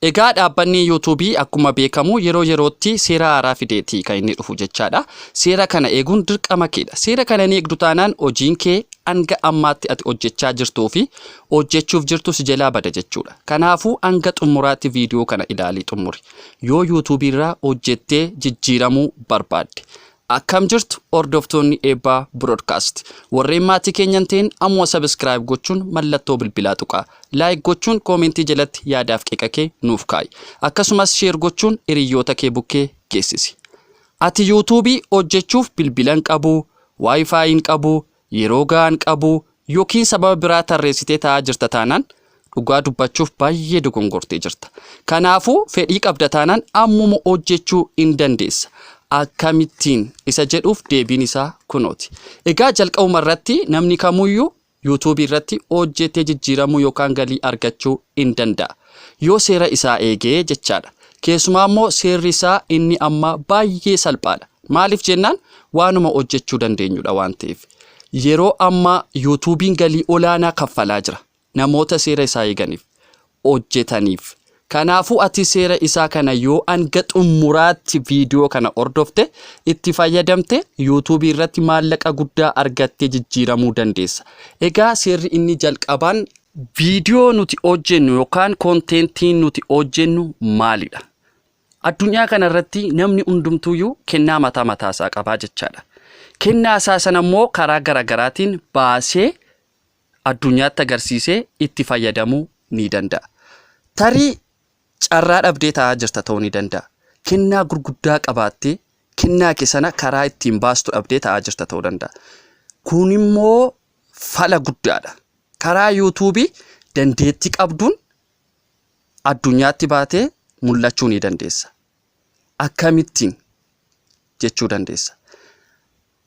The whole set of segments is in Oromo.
Egaa dhaabbanni YouTube akkuma beekamu yeroo yerootti seera haaraa fideetii kan inni dhufu jechaadha. Seera kana eeguun dirqama keedha. Seera kana ni eegdu taanaan hojiin kee hanga ammaatti ati hojjechaa jirtuu fi hojjechuuf jirtu si jalaa bada jechuudha. Kanaafuu hanga xumuraatti viidiyoo kana ilaalii xumuri. Yoo YouTube irraa hojjettee jijjiiramuu barbaadde. Akkam jirtu hordoftoonni Eebbaa Broadcast. Warreen maatii keenyan ta'in ammoo subscribe gochuun mallattoo bilbilaa tuqaa. Like gochuun koomentii jalatti yaadaaf qeeqa kee nuuf kaa'i. Akkasumas share gochuun hiriyoota kee bukkee geessisi. Ati YouTube hojjechuuf bilbilan qabu, Wi-Fi hin qabu, yeroo gahaan qabu yookiin sababa biraa tarreessitee taa'aa jirta taanaan dhugaa dubbachuuf baay'ee dogongortee jirta. Kanaafuu fedhii qabda taanaan ammuma hojjechuu hin dandeessa. Akkamittiin isa jedhuuf deebiin isaa kunooti. Egaa jalqabuma irratti namni kamuyyuu YouTube irratti hojjetee jijjiiramuu yookaan galii argachuu hin danda'a. Yoo seera isaa eegee jechaadha. Keessumaa immoo seerri isaa inni amma baay'ee salphaadha. Maaliif jennaan waanuma hojjechuu dandeenyudha waan ta'eef. Yeroo amma YouTube'n galii olaanaa kaffalaa jira. Namoota seera isaa eeganiif, hojjetaniif. Kanaafuu ati seera isaa kana yoo hanga xumuraatti viidiyoo kana hordofte itti fayyadamte YouTube irratti maallaqa guddaa argattee jijjiiramuu dandeessa. Egaa seerri inni jalqabaan viidiyoo nuti hojjennu yookaan kontentiin nuti hojjennu maalidha? Addunyaa kana irratti namni hundumtuuyyuu kennaa mataa isaa qabaa jechaadha. Kennaa isaa sana immoo karaa garaagaraatiin baasee addunyaatti agarsiisee itti fayyadamuu ni danda'a. Tarii carraa dhabdee taa'aa jirta ta'uu ni danda'a. Kennaa gurguddaa qabaattee kennaa kee sana karaa ittiin baastu dhabdee taa'aa jirta ta'uu danda'a. Kun immoo fala guddaadha. Karaa YouTube dandeettii qabduun addunyaatti baatee mul'achuu ni dandeessa. Akkamittiin jechuu dandeessa.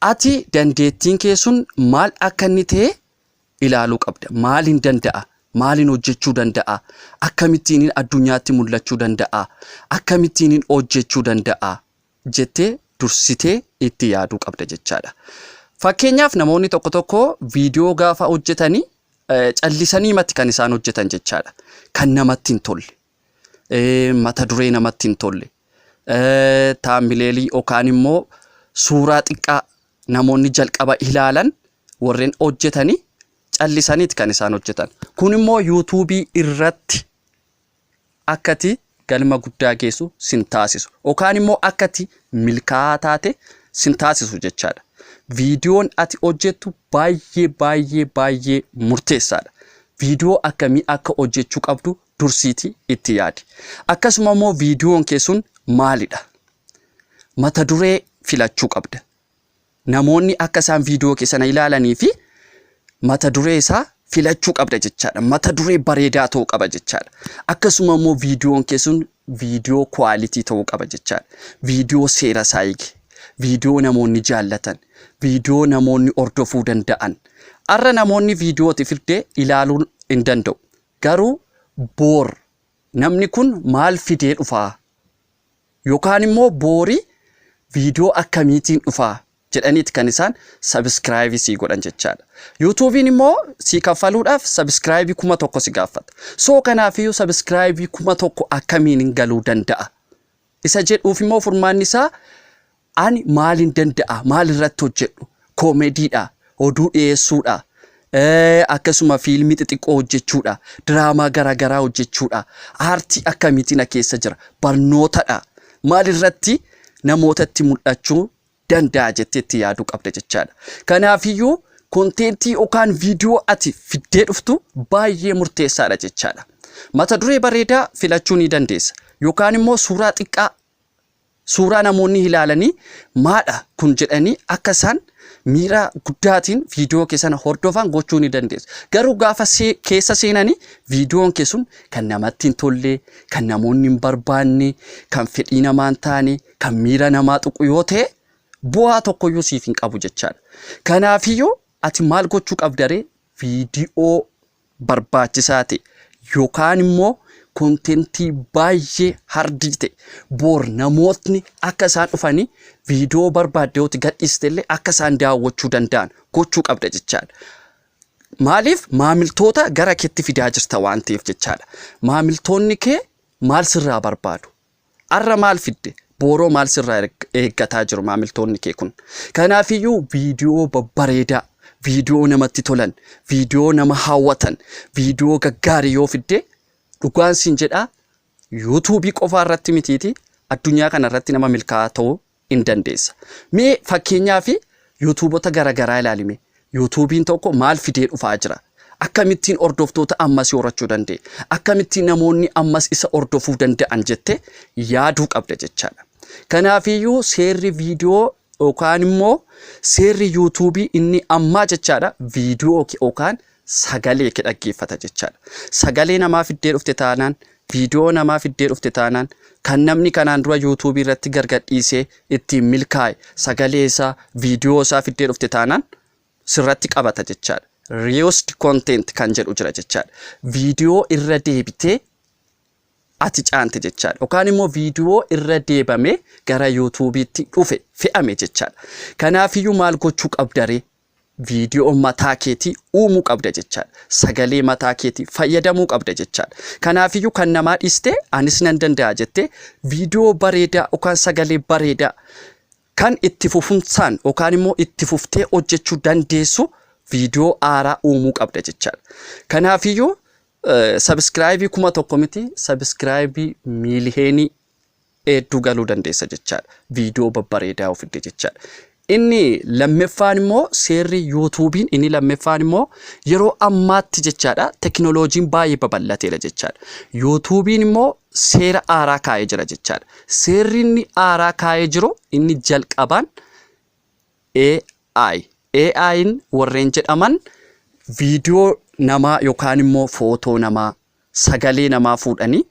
Ati dandeettiin kee sun maal akka inni ta'e ilaaluu qabda. Maaliin danda'a? Maaliin hojjechuu danda'a? Akkamittiin addunyaatti mul'achuu danda'a? Akkamittiin hojjechuu danda'a? Jettee dursitee itti yaaduu qabda jechaadha. Fakkeenyaaf namoonni tokko viidiyoo gaafa hojjetanii callisanii matti kan isaan hojjetan jechaadha. Kan namatti hin tolle. Mata duree namatti hin tolle. Taambileelii yookaan immoo suuraa xiqqaa namoonni jalqaba ilaalan warreen hojjetanii callisaniiti kan isaan hojjetan. Kun immoo YouTube irratti akkati galma guddaa geessu sin taasisu. Yookaan immoo akkati milkaa'aa taate sin taasisu jechaadha. Viidiyoon ati hojjettu baay'ee murteessaadha. Viidiyoo akkamii akka hojjechuu qabdu dursiitii itti yaadi. Akkasuma immoo viidiyoon kee sun maalidha? Mata duree filachuu qabda. Namoonni akka isaan viidiyoo kee sana ilaalanii fi mata duree isaa filachuu qabda jechaadha. Mata duree bareedaa ta'uu qaba jechaadha. Akkasuma immoo viidiyoon kee sun viidiyoo kwaalitii ta'uu qaba jechaadha. Viidiyoo seera isaa eege. Viidiyoo namoonni jaallatan. Viidiyoo namoonni hordofuu danda'an. Har'a namoonni viidiyootti firdee ilaaluu hin danda'u. Garuu boor namni kun maal fidee dhufaa? Yookaan immoo boorii viidiyoo akkamiitiin dhufaa jedhaniiti kan isaan subscribe sii godhan jechaadha. YouTube'n immoo sii kaffaluudhaaf subscribe 1,000 si gaafata. So kanaafiyyuu subscribe 1,000 akkamiin galuu danda'a? Isa jedhuuf immoo furmaanni isaa ani maaliin danda'a? Maal irratti hojjedhu? Koomediidha, oduu dhiyeessuudha, akkasuma fiilmii xixiqqoo hojjechuudha, diraamaa garaagaraa hojjechuudha, aartii akkamiitiin keessa jira, barnootadha. Maal irratti namootatti mul'achuu danda'a jettee itti yaaduu qabda jechaadha. Kanaafiyyuu kontentii yookaan viidiyoo ati fiddee dhuftu baay'ee murteessaadha jechaadha. Mata duree bareedaa filachuu ni dandeessa. Yookaan immoo suuraa xiqqaa suuraa namoonni ilaalanii maadha kun jedhanii akka isaan miira guddaatiin viidiyoo kee sana hordofan gochuu ni dandeessa. Garuu gaafa keessa seenanii viidiyoon kee sun kan namatti hin tolle, kan namoonni hin barbaanne, kan fedhii namaa hin taane, kan miira namaa tuqu yoo ta'e bu'aa tokkoyyuu siif hin qabu jechaadha. Kanaafiyyuu ati maal gochuu qabda ree? Viidiyoo barbaachisaa ta'e yookaan immoo kontentii baay'ee hardii ta'e boor namootni akka isaan dhufanii viidiyoo barbaaddeetti gadhiistellee akka isaan daawwachuu danda'an gochuu qabda jechaadha. Maaliif maamiltoota gara keetti fidaa jirta waan ta'eef jechaadha. Maamiltoonni kee maal sirraa barbaadu? Arra maal fidde? Booroo maal sirraa eeggataa jiru maamiltoonni kee kun? Kanaafiyyuu viidiyoo babbareedaa, viidiyoo namatti tolan, viidiyoo nama hawwatan, viidiyoo gaggaarii yoo fidde dhugaan siin jedhaa yuutuubii qofaa irratti mitiiti addunyaa kana irratti nama milkaa'aa ta'uu hin dandeessa. Mee fakkeenyaaf yuutuubota garagaraa ilaalime. yuutuubiin tokko maal fidee dhufaa jira? Akkamittiin hordoftoota ammas horachuu danda'e? Akkamittiin namoonni ammas isa hordofuu danda'an jettee yaaduu qabda jechaadha. Kanaafiyyuu seerri viidiyoo yookaan immoo seerri yuutuubii inni ammaa jechaadha viidiyoo yookaan sagalee kee dhaggeeffata jechaadha. Sagalee namaa fiddee dhufte taanaan, viidiyoo namaa fiddee dhufte taanaan, kan namni kanaan dura yuutuubii irratti gargadhiisee ittiin milkaa'e sagalee isaa, viidiyoo isaa fiddee dhufte taanaan sirratti qabata jechaadha. Reused content kan jedhu jira jechaadha. Viidiyoo irra deebitee ati caante jechaadha. Yookaan immoo viidiyoo irra deebame gara yuutuubiitti dhufe fe'ame jechaadha. Kanaafiyyuu maal gochuu qabdaree? Viidiyoo mataa keetii uumuu qabda jechaadha. Sagalee mataa keetii fayyadamuu qabda jechaadha. Kanaafiyyuu kan namaa dhiiste anis nan danda'a jettee viidiyoo bareedaa yookaan sagalee bareedaa kan itti fufunsaan yookaan immoo itti fuftee hojjechuu dandeessu viidiyoo haaraa uumuu qabda jechaadha. Kanaafiyyuu subscribe 1,000 miti subscribe miiliyoonii hedduu galuu dandeessa jechaadha. Viidiyoo babbareedaa ofidde jechaadha. Inni lammaffaan immoo seerri yuutuubiin inni lammaffaan immoo yeroo ammaatti jechaadha teknooloojiin baay'ee babal'ateera jechaadha. Yuutuubiin immoo seera haaraa kaa'ee jira jechaadha. Seerri inni haaraa kaa'ee jiru inni jalqabaan AI. AI'n warreen jedhaman viidiyoo namaa yookaan immoo footoo namaa, sagalee namaa fuudhanii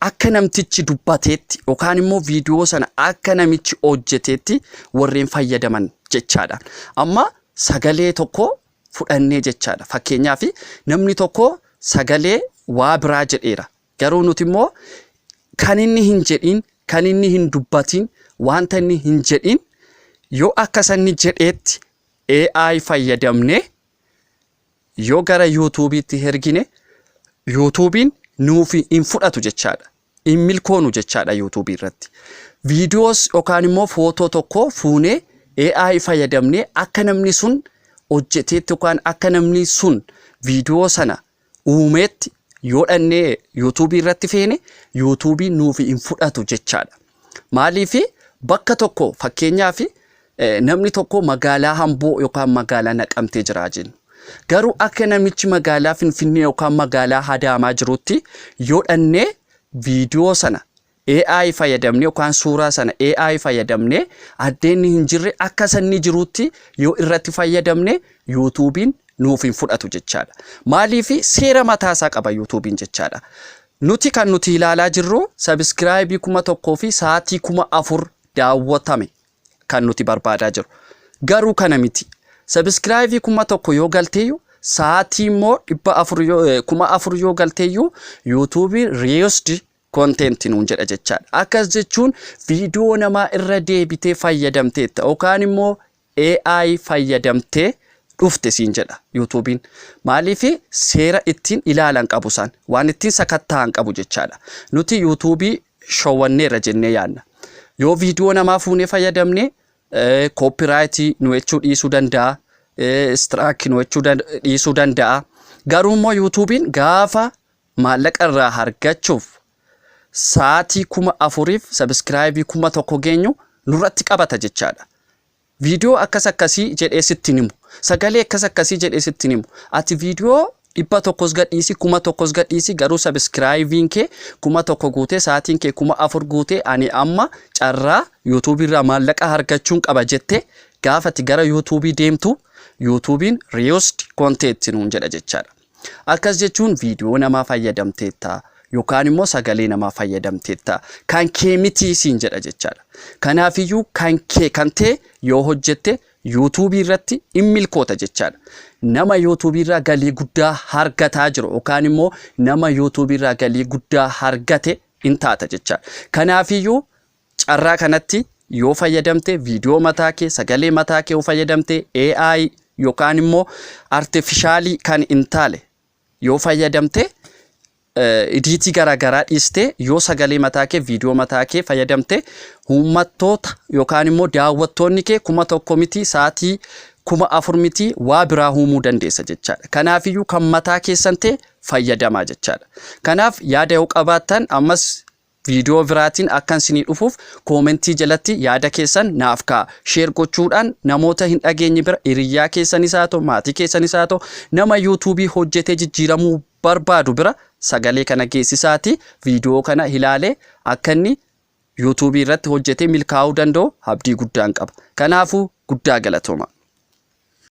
akka namtichi dubbateetti yookaan immoo viidiyoo sana akka namichi hojjeteetti warreen fayyadaman jechaadha. Amma sagalee tokko fudhannee jechaadha. Fakkeenyaaf namni tokko sagalee waa biraa jedheera. Garuu nuti immoo kan inni hin jedhin, kan inni hin dubbatin, wanta inni hin jedhin yoo akka sanni jedheetti AI fayyadamne yoo gara yuutuubiitti ergine yuutuubiin nuuf hin fudhatu jechaadha. Hin milkoonu jechaadha yuutuubii irratti. Viidiyoos yookaan immoo footoo tokko fuunee AI fayyadamne akka namni sun hojjeteetti yookaan akka namni sun viidiyoo sana uumeetti yoo dhannee yuutuubii irratti feene yuutuubiin nuuf hin fudhatu jechaadha. Maaliif bakka tokko fakkeenyaaf namni tokko magaalaa Amboo yookaan magaalaa Naqamtee jira jennu. Garuu akka namichi magaalaa Finfinnee yookaan magaalaa Adaamaa jirutti yoo dhannee viidiyoo sana AI fayyadamne yookaan suuraa sana AI fayyadamne addeenni hin jirre akka sanni jirutti yoo irratti fayyadamne yuutuubiin nuuf hin fudhatu jechaadha. Maaliif seera mataasaa qaba yuutuubiin jechaadha. Nuti kan nuti ilaalaa jirru subscribe 1,000 fi sa'aatii 4,000 daawwatame kan nuti barbaadaa jiru. Garuu kana miti. Subscribe 1,000 yoo galteeyyu sa'aatii immoo 4,000 yoo galteeyyu yuutuubiin reused content nuun jedha jechaadha. Akkas jechuun viidiyoo namaa irra deebitee fayyadamteetta yookaan immoo AI fayyadamtee dhufte siin jedha yuutuubiin. Maaliif seera ittiin ilaalan qabu isaan waan ittiin sakatta'an qabu jechaadha. Nuti yuutuubii showwanneerra jennee yaadna. Yoo viidiyoo namaa fuunee fayyadamne copyright nu jechuu dhiisuu danda'a, strike nu jechuu dhiisuu danda'a. Garuu immoo yuutuubiin gaafa maallaqa irraa argachuuf sa'aatii 4,000 subscribe 1,000 geenyu nurratti qabata jechaadha. Viidiyoo akkas akkasii jedhee sittin himu, sagalee akkas akkasii jedhee sittin himu. Ati viidiyoo 100 gadhiisi, 1,000 gadhiisi, garuu subscribe'n kee 1,000 guutee, sa'aatiin kee 4,000 guutee, ani amma carraa yuutuubii irraa maallaqa argachuun qaba jettee gaafati gara yuutuubii deemtu yuutuubiin reused content nuun jedha jechaadha. Akkas jechuun viidiyoo namaa fayyadamteetta yookaan immoo sagalee namaa fayyadamteetta kan kee miti siin jedha jechaadha. Kanaafiyyuu kan kee kan ta'e yoo hojjette yuutuubii irratti hin milkoota jechaadha. Nama yuutuubii irraa galii guddaa argataa jiru yookaan immoo nama yuutuubii irraa galii guddaa argate hin taata jechaadha. Kanaafiyyuu carraa kanatti yoo fayyadamte viidiyoo mataa kee, sagalee mataa kee yoo fayyadamte AI yookaan immoo artificial kan hin taane yoo fayyadamte idiitii garaagaraa dhiistee yoo sagalee mataa kee viidiyoo mataa kee fayyadamte uummattoota yookaan immoo daawwattoonni kee 1,000 miti sa'aatii 4,000 miti waa biraa uumuu dandeessa jechaadha. Kanaafiyyuu kan mataa keessan ta'e fayyadamaa jechaadha. Kanaaf yaada yoo qabaattan ammas viidiyoo biraatiin akkan isinii dhufuuf koomentii jalatti yaada keessan naaf ka'a. Sheer gochuudhaan namoota hin dhageenye bira hiriyaa keessanis haa ta'u maatii keessanis haa ta'u nama yuutuubii hojjetee jijjiiramuu barbaadu bira sagalee kana geessisaati viidiyoo kana ilaalee akka inni yuutuubii irratti hojjetee milkaa'uu danda'u abdii guddaan qaba. Kanaafuu guddaa galatooma.